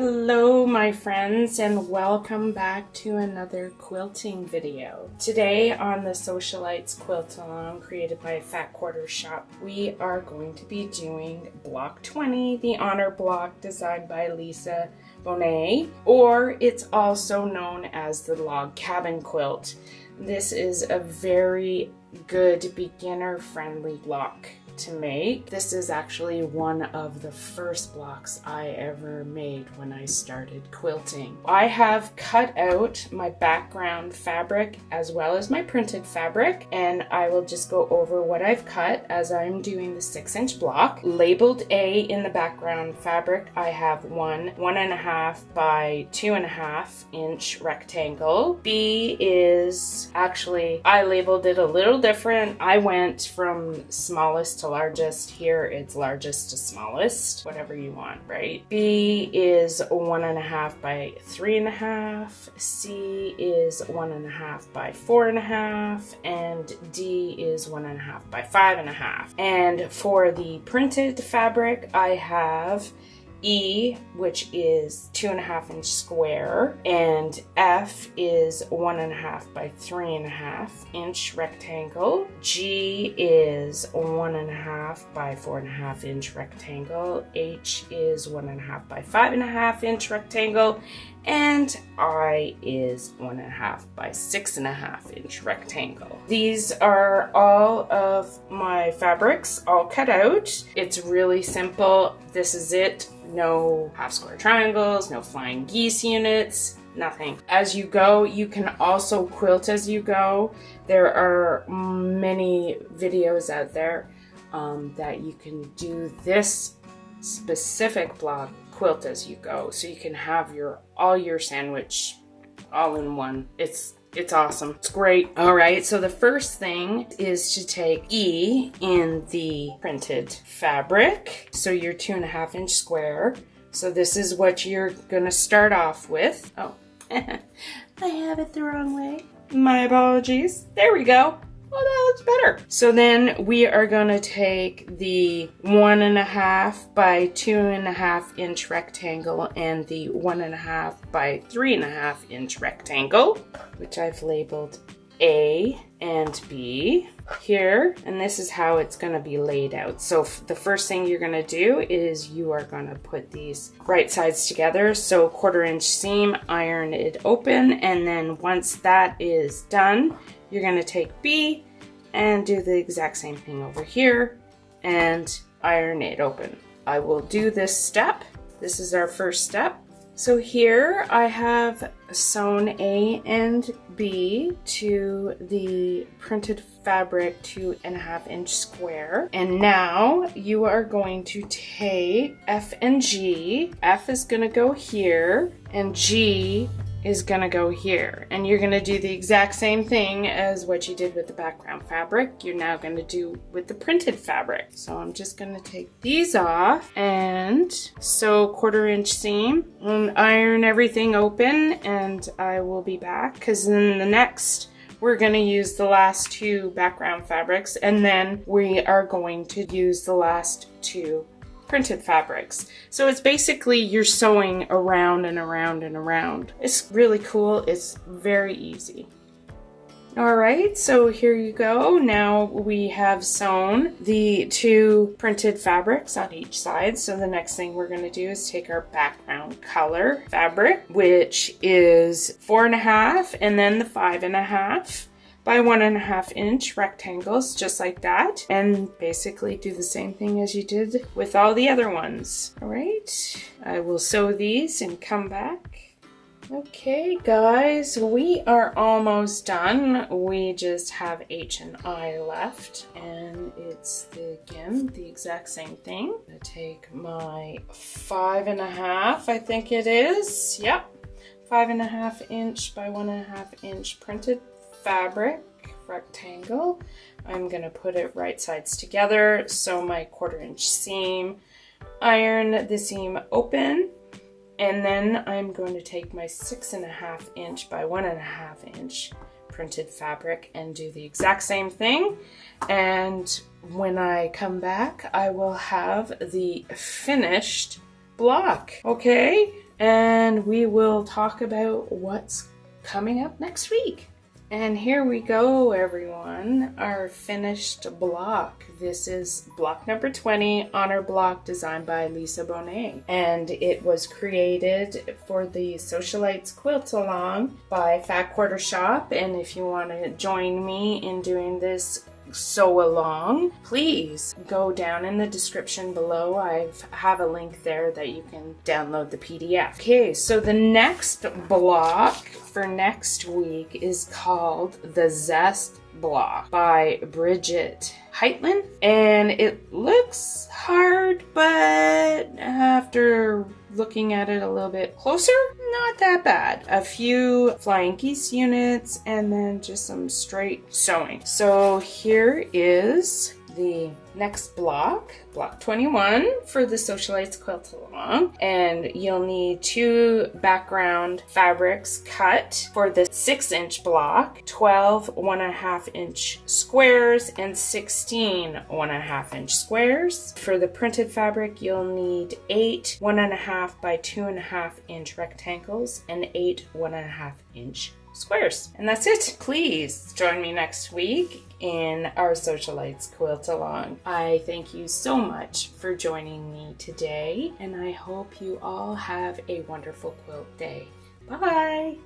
Hello my friends, and welcome back to another quilting video. Today on the Sewcialites Quilt Along, created by Fat Quarter Shop, we are going to be doing block 20, the honor block designed by Lisa Bonet, or it's also known as the log cabin quilt. This is a very good beginner friendly block to make. This is actually one of the first blocks I ever made when I started quilting. I have cut out my background fabric as well as my printed fabric, and I will just go over what I've cut as I'm doing the 6-inch block. Labeled A in the background fabric, I have 1.5 by 2.5 inch rectangle. B is actually, I labeled it a little different. I went from smallest to largest. Here it's largest to smallest, whatever you want, right? B is 1.5 by 3.5, C is 1.5 by 4.5, and D is 1.5 by 5.5. And for the printed fabric, I have E, which is 2.5 inch square, and F is 1.5 by 3.5 inch rectangle. G is 1.5 by 4.5 inch rectangle. H is 1.5 by 5.5 inch rectangle, and I is 1.5 by 6.5 inch rectangle. These are all of my fabrics all cut out. It's really simple. This is it. No half square triangles, no flying geese units, nothing. As you go, you can also quilt as you go. There are many videos out there that you can do this specific block quilt as you go, so you can have all your sandwich all in one. It's awesome. It's great. All right, so the first thing is to take E in the printed fabric, so your 2.5 inch square. So this is what you're gonna start off with. Oh, I have it the wrong way. My apologies. There we go. Oh, that looks better. So then we are going to take the 1.5 by 2.5 inch rectangle and the 1.5 by 3.5 inch rectangle, which I've labeled A and B here. And this is how it's going to be laid out. So the first thing you're going to do is you are going to put these right sides together. So 1/4 inch seam, iron it open, and then once that is done, you're going to take B and do the exact same thing over here and iron it open. I will do this step. This is our first step. So here I have sewn A and B to the printed fabric 2.5 inch square. And now you are going to take F and G. F is going to go here and G is gonna go here, and you're gonna do the exact same thing as what you did with the background fabric. You're now gonna do with the printed fabric. So I'm just gonna take these off and sew 1/4 inch seam and iron everything open, and I will be back because in the next we're going to use the last 2 background fabrics, and then we are going to use the last 2 printed fabrics. So it's basically you're sewing around and around and around. It's really cool. It's very easy. All right, so here you go. Now we have sewn the 2 printed fabrics on each side. So the next thing we're going to do is take our background color fabric, which is 4.5, and then the 5.5 by 1.5 inch rectangles, just like that, and basically do the same thing as you did with all the other ones. All right, I will sew these and come back. Okay guys, we are almost done. We just have H and I left, and it's again the exact same thing. I'm gonna take my 5.5, I think it is. Yep, 5.5 inch by 1.5 inch printed fabric rectangle. I'm gonna put it right sides together, sew my 1/4 inch seam, iron the seam open, and then I'm going to take my 6.5 inch by 1.5 inch printed fabric and do the exact same thing. And when I come back, I will have the finished block. Okay, and we will talk about what's coming up next week. And here we go, everyone, our finished block. This is block number 20, Honor Block, designed by Lisa Bonet. And it was created for the Sewcialites Quilt Along by Fat Quarter Shop. And if you want to join me in doing this sew along, please go down in the description below. I have a link there that you can download the PDF. Okay, so the next block for next week is called the Zest Block by Bridget Heitland, and it looks hard, but after looking at it a little bit closer, not that bad. A few flying geese units and then just some straight sewing. So here is the next block, block 21 for the Sewcialites Quilt Along, and you'll need 2 background fabrics cut for the 6-inch block, 12 1.5-inch squares and 16 1.5-inch squares. For the printed fabric, you'll need 8 1.5 by 2.5-inch rectangles and 8 1.5-inch squares. And that's it. Please join me next week in our Sewcialites Quilt Along. I thank you so much for joining me today, and I hope you all have a wonderful quilt day. Bye!